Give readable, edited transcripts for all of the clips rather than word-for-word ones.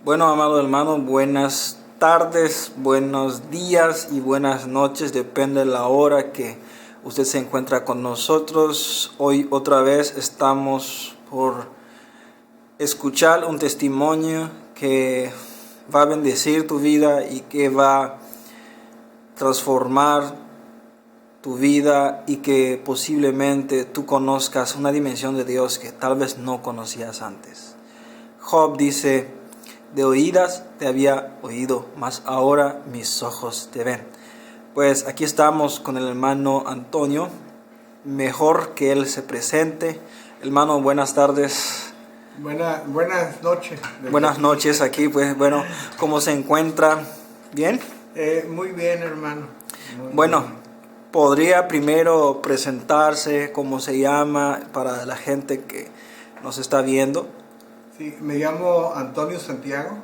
Bueno, amado hermano, buenas tardes, buenos días y buenas noches, depende de la hora que usted se encuentra con nosotros. Hoy otra vez estamos por escuchar un testimonio que va a bendecir tu vida y que va a transformar tu vida y que posiblemente tú conozcas una dimensión de Dios que tal vez no conocías antes. Job dice: de oídas te había oído, mas ahora mis ojos te ven. Pues aquí estamos con el hermano Antonio. Mejor que él se presente. Hermano, buenas tardes. Buenas noches. Buenas noches aquí, pues bueno, ¿cómo se encuentra? ¿Bien? Muy bien, hermano. Bueno, Bien. ¿podría primero presentarse, cómo se llama, para la gente que nos está viendo? Sí, me llamo Antonio Santiago.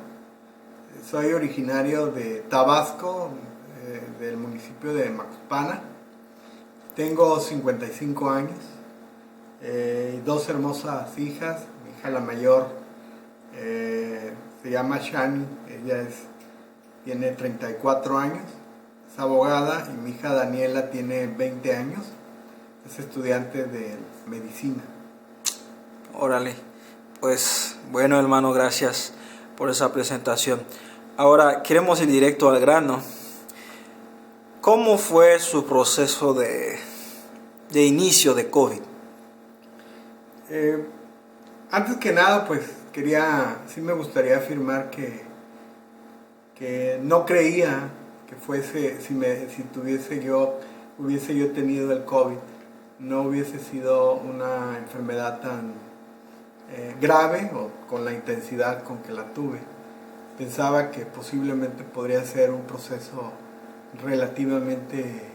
Soy originario de Tabasco, del municipio de Macuspana. Tengo 55 años y dos hermosas hijas. Mi hija la mayor se llama Shani, tiene 34 años, es abogada, y mi hija Daniela tiene 20 años, es estudiante de medicina. Órale, pues bueno, hermano, gracias por esa presentación. Ahora queremos ir directo al grano. ¿Cómo fue su proceso de inicio de COVID? Antes que nada, pues sí me gustaría afirmar que no creía que fuese, si hubiese yo tenido el COVID, no hubiese sido una enfermedad tan grave o con la intensidad con que la tuve. Pensaba que posiblemente podría ser un proceso relativamente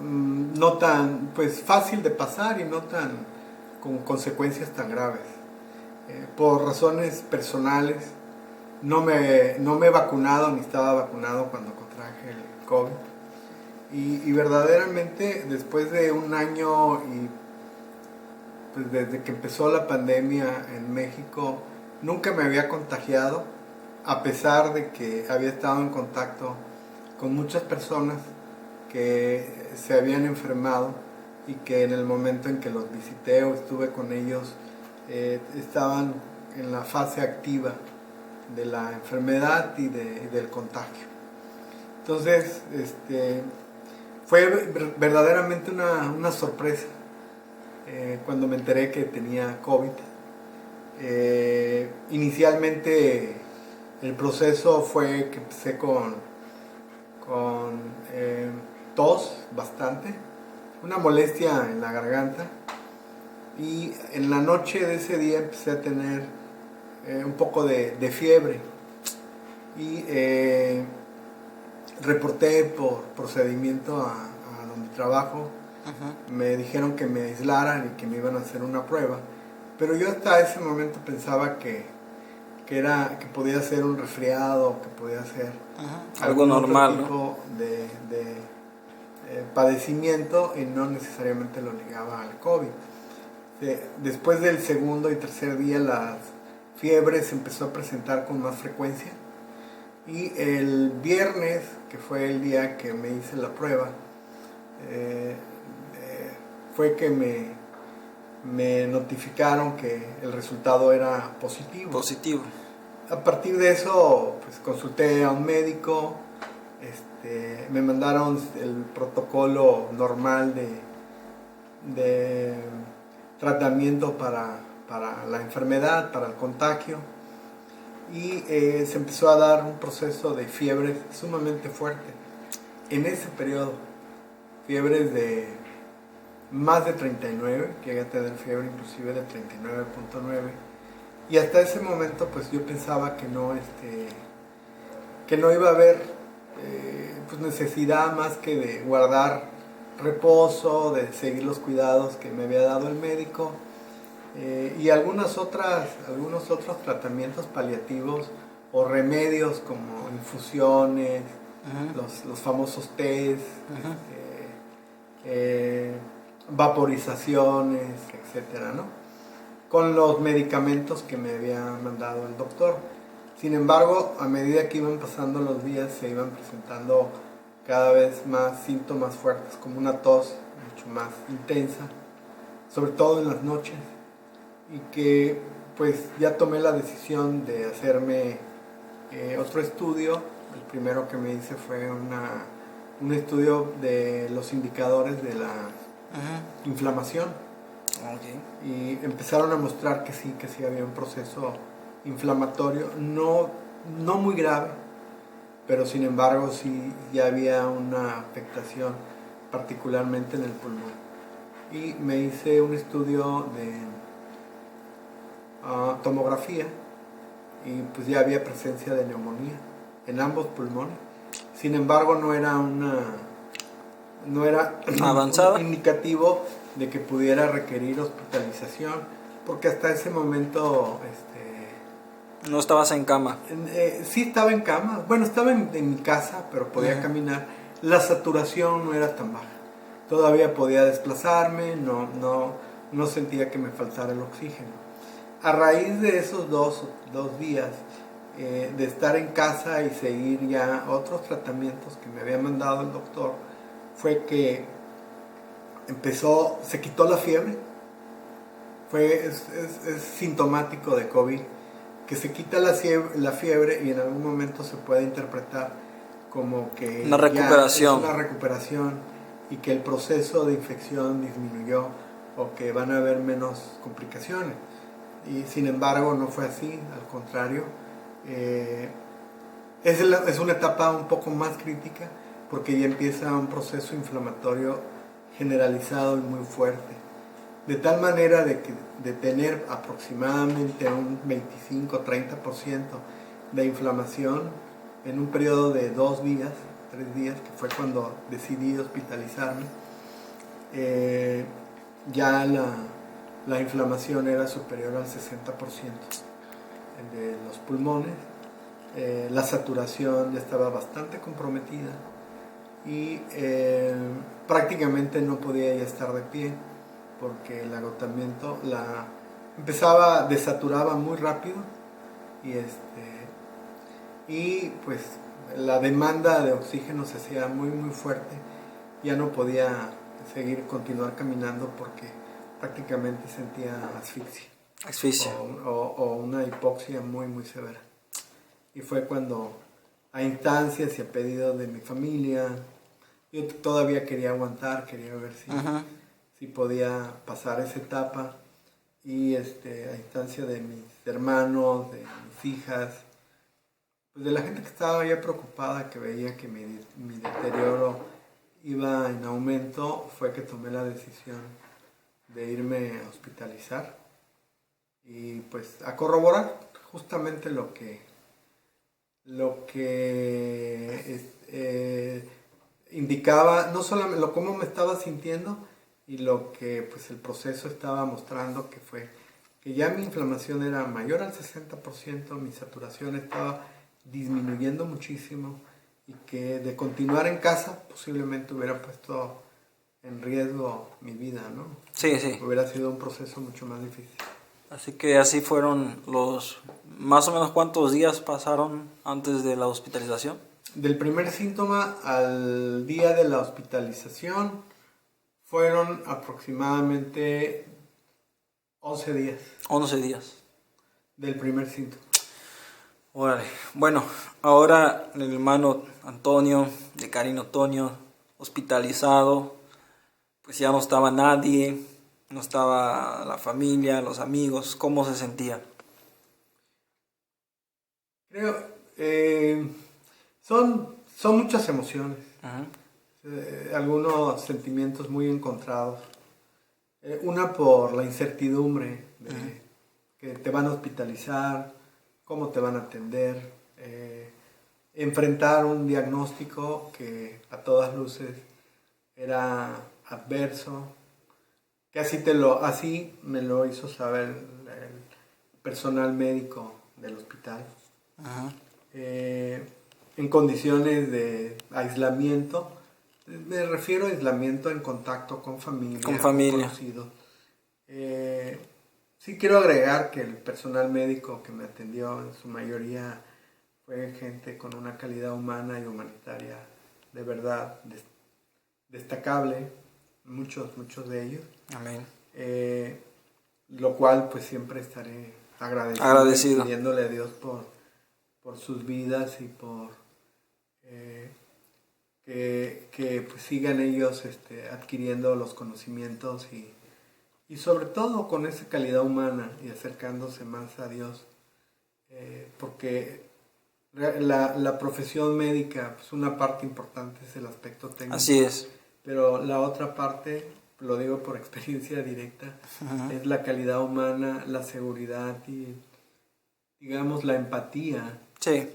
no tan fácil de pasar y no tan con consecuencias tan graves. Por razones personales no me he vacunado ni estaba vacunado cuando contraje el COVID, y verdaderamente después de un año y pues desde que empezó la pandemia en México nunca me había contagiado, a pesar de que había estado en contacto con muchas personas que se habían enfermado y que en el momento en que los visité o estuve con ellos estaban en la fase activa de la enfermedad y del contagio. Entonces, fue verdaderamente una sorpresa cuando me enteré que tenía COVID. Inicialmente el proceso fue que empecé con tos bastante, una molestia en la garganta, y en la noche de ese día empecé a tener un poco de fiebre, y reporté por procedimiento a donde trabajo. Uh-huh. Me dijeron que me aislaran y que me iban a hacer una prueba, pero yo hasta ese momento pensaba que podía ser un resfriado, que podía ser Algo algún normal, otro tipo ¿no? de padecimiento, y no necesariamente lo ligaba al COVID. Después del segundo y tercer día las fiebres se empezó a presentar con más frecuencia, y el viernes, que fue el día que me hice la prueba, fue que me notificaron que el resultado era positivo. Positivo. A partir de eso, pues consulté a un médico, me mandaron el protocolo normal de tratamiento para la enfermedad, para el contagio, y se empezó a dar un proceso de fiebre sumamente fuerte. En ese periodo, fiebres de más de 39, llegué a tener fiebre inclusive de 39.9, y hasta ese momento pues yo pensaba que no iba a haber necesidad más que de guardar reposo, de seguir los cuidados que me había dado el médico, y algunos otros tratamientos paliativos o remedios como infusiones, uh-huh, los famosos tés, uh-huh, vaporizaciones, etcétera, ¿no? con los medicamentos que me había mandado el doctor. Sin embargo, a medida que iban pasando los días, se iban presentando cada vez más síntomas fuertes, como una tos mucho más intensa, sobre todo en las noches, y que pues ya tomé la decisión de hacerme otro estudio. El primero que me hice fue un estudio de los indicadores de la inflamación. Okay. Y empezaron a mostrar que sí había un proceso inflamatorio, no muy grave, pero sin embargo sí ya había una afectación, particularmente en el pulmón. Y me hice un estudio de tomografía y pues ya había presencia de neumonía en ambos pulmones. Sin embargo, no era ¿Avanzada? un indicativo de que pudiera requerir hospitalización, porque hasta ese momento No estabas en cama. sí estaba en cama. Bueno, estaba en mi casa, pero podía caminar. La saturación no era tan baja. Todavía podía desplazarme, no sentía que me faltara el oxígeno. A raíz de esos dos días de estar en casa y seguir ya otros tratamientos que me había mandado el doctor, fue que se quitó la fiebre. Es sintomático de COVID, que se quita la fiebre y en algún momento se puede interpretar como que Una recuperación. ya es una recuperación y que el proceso de infección disminuyó o que van a haber menos complicaciones. Y sin embargo no fue así, al contrario. Es una etapa un poco más crítica porque ya empieza un proceso inflamatorio generalizado y muy fuerte. De tal manera de tener aproximadamente un 25-30% de inflamación en un periodo de 2 días, 3 días, que fue cuando decidí hospitalizarme, ya la inflamación era superior al 60% de los pulmones, la saturación ya estaba bastante comprometida y prácticamente no podía ya estar de pie porque el agotamiento desaturaba muy rápido y pues la demanda de oxígeno se hacía muy muy fuerte. Ya no podía continuar caminando porque prácticamente sentía asfixia o una hipoxia muy muy severa. Y fue cuando, a instancias y a pedido de mi familia, yo todavía quería aguantar, quería ver si podía pasar esa etapa, y a instancia de mis hermanos, de mis hijas, pues de la gente que estaba ya preocupada, que veía que mi deterioro iba en aumento, fue que tomé la decisión de irme a hospitalizar y pues a corroborar justamente lo que indicaba, no solamente cómo me estaba sintiendo, y lo que pues el proceso estaba mostrando, que fue que ya mi inflamación era mayor al 60%, mi saturación estaba disminuyendo muchísimo, y que de continuar en casa posiblemente hubiera puesto en riesgo mi vida, ¿no? Sí, sí. Hubiera sido un proceso mucho más difícil. Así que así fueron más o menos ¿cuántos días pasaron antes de la hospitalización? Del primer síntoma al día de la hospitalización fueron aproximadamente 11 días. 11 días. Del primer síntoma. Órale. Bueno, ahora el hermano Antonio, de Karina Antonio, hospitalizado, pues ya no estaba nadie, no estaba la familia, los amigos. ¿Cómo se sentía? Creo, son muchas emociones, algunos sentimientos muy encontrados. Una por la incertidumbre de que te van a hospitalizar, cómo te van a atender, enfrentar un diagnóstico que a todas luces era adverso, que así me lo hizo saber el personal médico del hospital. En condiciones de aislamiento, me refiero a aislamiento en contacto con familia, con conocidos, Sí quiero agregar que el personal médico que me atendió en su mayoría fue gente con una calidad humana y humanitaria de verdad destacable, muchos de ellos. Amén. Lo cual pues siempre estaré Agradecido. pidiéndole a Dios por sus vidas y por que pues, sigan ellos adquiriendo los conocimientos y sobre todo con esa calidad humana y acercándose más a Dios, porque la profesión médica, pues una parte importante es el aspecto técnico. Así es. Pero la otra parte, lo digo por experiencia directa, es la calidad humana, la seguridad y, digamos, la empatía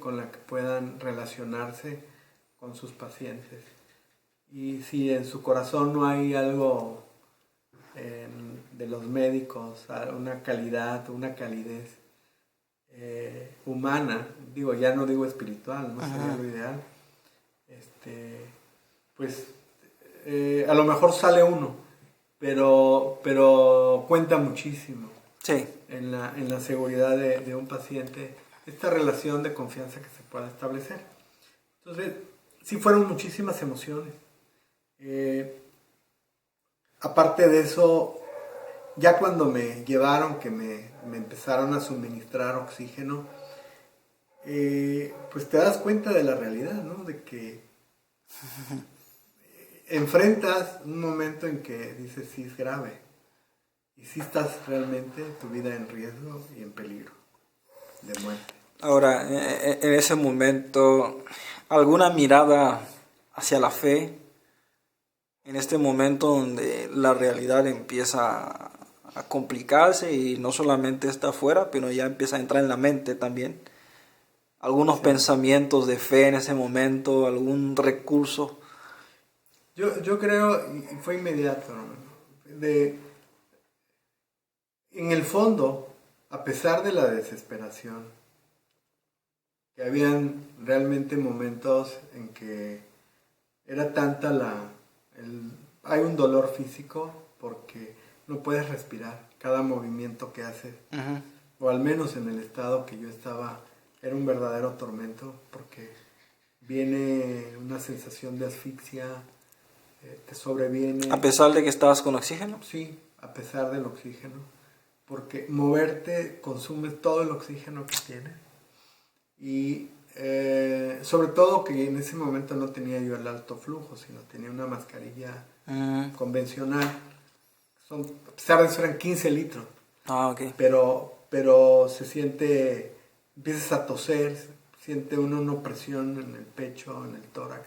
con la que puedan relacionarse con sus pacientes. Y si en su corazón no hay algo de los médicos, una calidad, una calidez humana, ya no digo espiritual, no sería lo ideal, pues a lo mejor sale uno, pero cuenta muchísimo en la seguridad de un paciente, esta relación de confianza que se pueda establecer. Entonces, sí fueron muchísimas emociones. Aparte de eso, ya cuando me llevaron, que me empezaron a suministrar oxígeno, pues te das cuenta de la realidad, ¿no? De que enfrentas un momento en que dices, sí es grave, y sí estás realmente tu vida en riesgo y en peligro de muerte. Ahora, en ese momento, ¿alguna mirada hacia la fe? En este momento donde la realidad empieza a complicarse y no solamente está afuera, pero ya empieza a entrar en la mente también. ¿Algunos pensamientos de fe en ese momento? ¿Algún recurso? Yo creo, y fue inmediato, ¿no? En el fondo, a pesar de la desesperación, que habían realmente momentos en que era tanta hay un dolor físico porque no puedes respirar. Cada movimiento que haces, o al menos en el estado que yo estaba, era un verdadero tormento porque viene una sensación de asfixia, te sobreviene. ¿A pesar de que estabas con oxígeno? Sí, a pesar del oxígeno, porque moverte consume todo el oxígeno que tienes y sobre todo que en ese momento no tenía yo el alto flujo, sino tenía una mascarilla convencional. A pesar de eso eran 15 litros. Okay. Pero se siente, empiezas a toser, siente uno una opresión en el pecho, en el tórax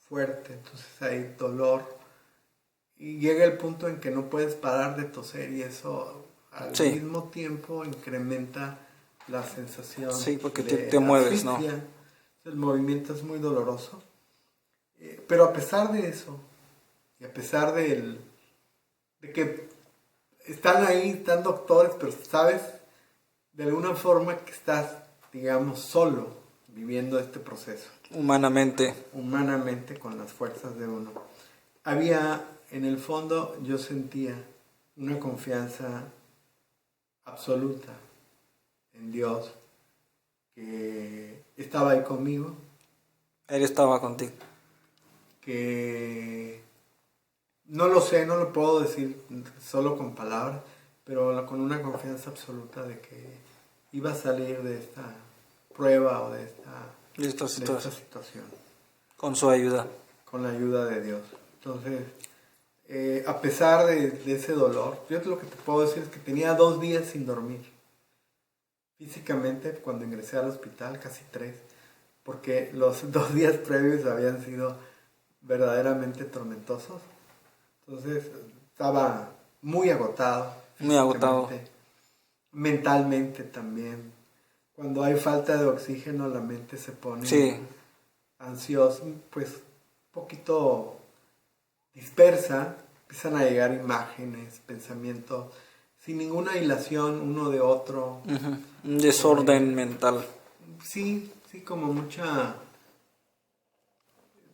fuerte, entonces hay dolor y llega el punto en que no puedes parar de toser y eso al mismo tiempo incrementa la sensación. Sí, porque te mueves, ¿no? El movimiento es muy doloroso, pero a pesar de eso y a pesar de que están ahí, están doctores, pero sabes de alguna forma que estás, digamos, solo viviendo este proceso. Humanamente con las fuerzas de uno. Había, en el fondo, yo sentía una confianza absoluta en Dios, que estaba ahí conmigo. Él estaba contigo. Que no lo sé, no lo puedo decir solo con palabras, pero con una confianza absoluta de que iba a salir de esta prueba o de esta situación. Con su ayuda. Con la ayuda de Dios. Entonces, a pesar de ese dolor, yo lo que te puedo decir es que tenía 2 días sin dormir. Físicamente, cuando ingresé al hospital, casi 3, porque los 2 días previos habían sido verdaderamente tormentosos. Entonces, estaba muy agotado. Muy agotado. Mentalmente también. Cuando hay falta de oxígeno, la mente se pone ansiosa, pues un poquito dispersa. Empiezan a llegar imágenes, pensamientos, sin ninguna hilación uno de otro. Un desorden mental. Sí, como mucha...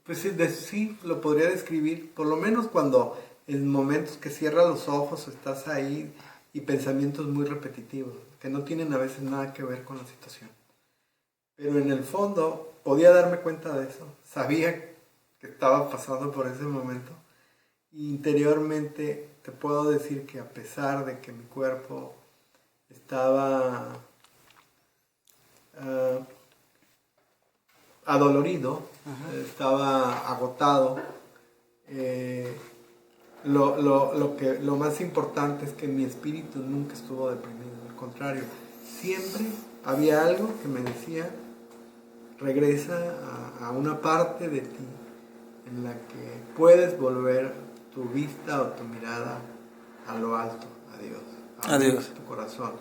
Pues sí, lo podría describir, por lo menos cuando en momentos que cierras los ojos, estás ahí y pensamientos muy repetitivos, que no tienen a veces nada que ver con la situación. Pero en el fondo podía darme cuenta de eso, sabía que estaba pasando por ese momento, y interiormente te puedo decir que a pesar de que mi cuerpo estaba adolorido, estaba agotado, lo más importante es que mi espíritu nunca estuvo deprimido, al contrario, siempre había algo que me decía: regresa a una parte de ti en la que puedes volver tu vista o tu mirada a lo alto, a Dios, tu corazón.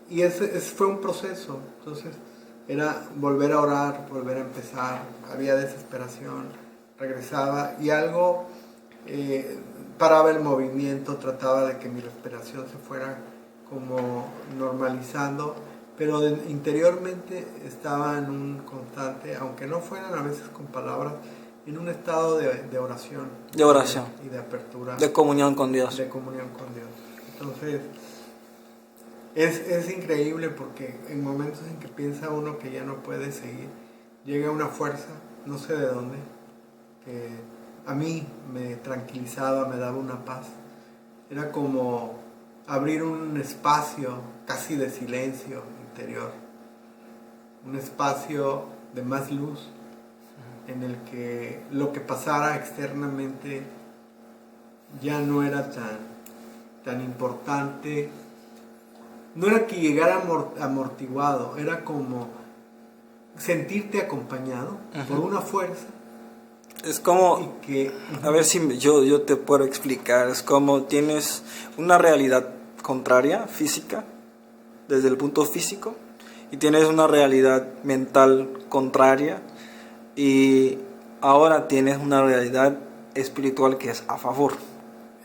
Y ese fue un proceso. Entonces era volver a orar, volver a empezar, había desesperación, regresaba y algo paraba el movimiento, trataba de que mi respiración se fuera como normalizando, pero interiormente estaba en un constante, aunque no fueran a veces con palabras, en un estado de oración. De oración. Y de apertura. De comunión con Dios. De comunión con Dios. Entonces, es increíble porque en momentos en que piensa uno que ya no puede seguir, llega una fuerza, no sé de dónde, que a mí me tranquilizaba, me daba una paz. Era como abrir un espacio casi de silencio interior, un espacio de más luz, en el que lo que pasara externamente ya no era tan importante. No era que llegara amortiguado, era como sentirte acompañado por una fuerza. Es como, a ver si yo te puedo explicar, es como tienes una realidad contraria, física, desde el punto físico, y tienes una realidad mental contraria, y ahora tienes una realidad espiritual que es a favor,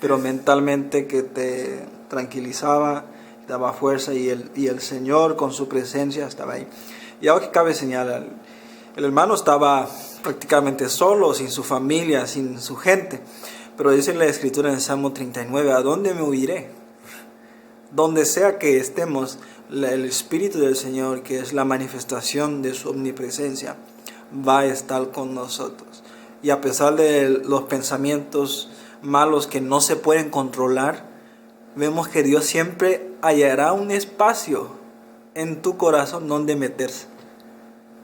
pero mentalmente que te tranquilizaba, daba fuerza, y el Señor con su presencia estaba ahí. Y ahora que cabe señalar, el hermano estaba prácticamente solo, sin su familia, sin su gente, pero dice la Escritura en Salmo 39, ¿a dónde me huiré? Donde sea que estemos, el Espíritu del Señor, que es la manifestación de su omnipresencia, va a estar con nosotros. Y a pesar de los pensamientos malos que no se pueden controlar, vemos que Dios siempre hallará un espacio en tu corazón donde meterse.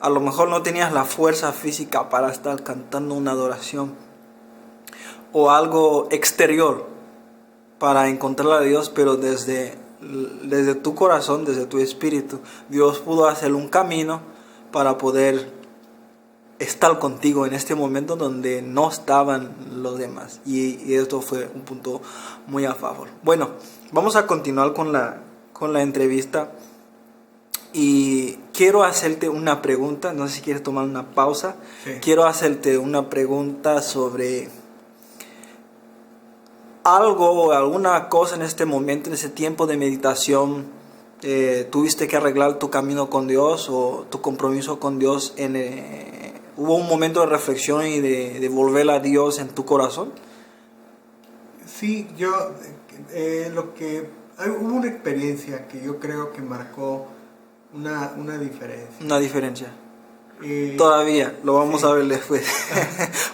A lo mejor no tenías la fuerza física para estar cantando una adoración o algo exterior para encontrar a Dios, pero desde tu corazón, desde tu espíritu, Dios pudo hacer un camino para poder estar contigo en este momento donde no estaban los demás. Y esto fue un punto muy a favor. Bueno, vamos a continuar con la entrevista. Y quiero hacerte una pregunta, no sé si quieres tomar una pausa. Sí. Quiero hacerte una pregunta sobre algo o alguna cosa en este momento, en ese tiempo de meditación. ¿Tuviste que arreglar tu camino con Dios o tu compromiso con Dios? ¿Hubo un momento de reflexión y de volver a Dios en tu corazón? Sí, hubo una experiencia que yo creo que marcó una diferencia. Una diferencia. Todavía, lo vamos a ver después.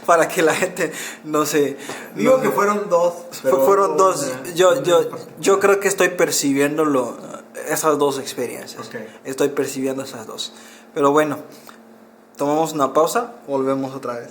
Para que la gente no se... Digo que fueron dos. Fueron dos. Yo creo que estoy percibiendo esas dos experiencias. Okay. Estoy percibiendo esas dos. Pero bueno, tomamos una pausa, volvemos otra vez.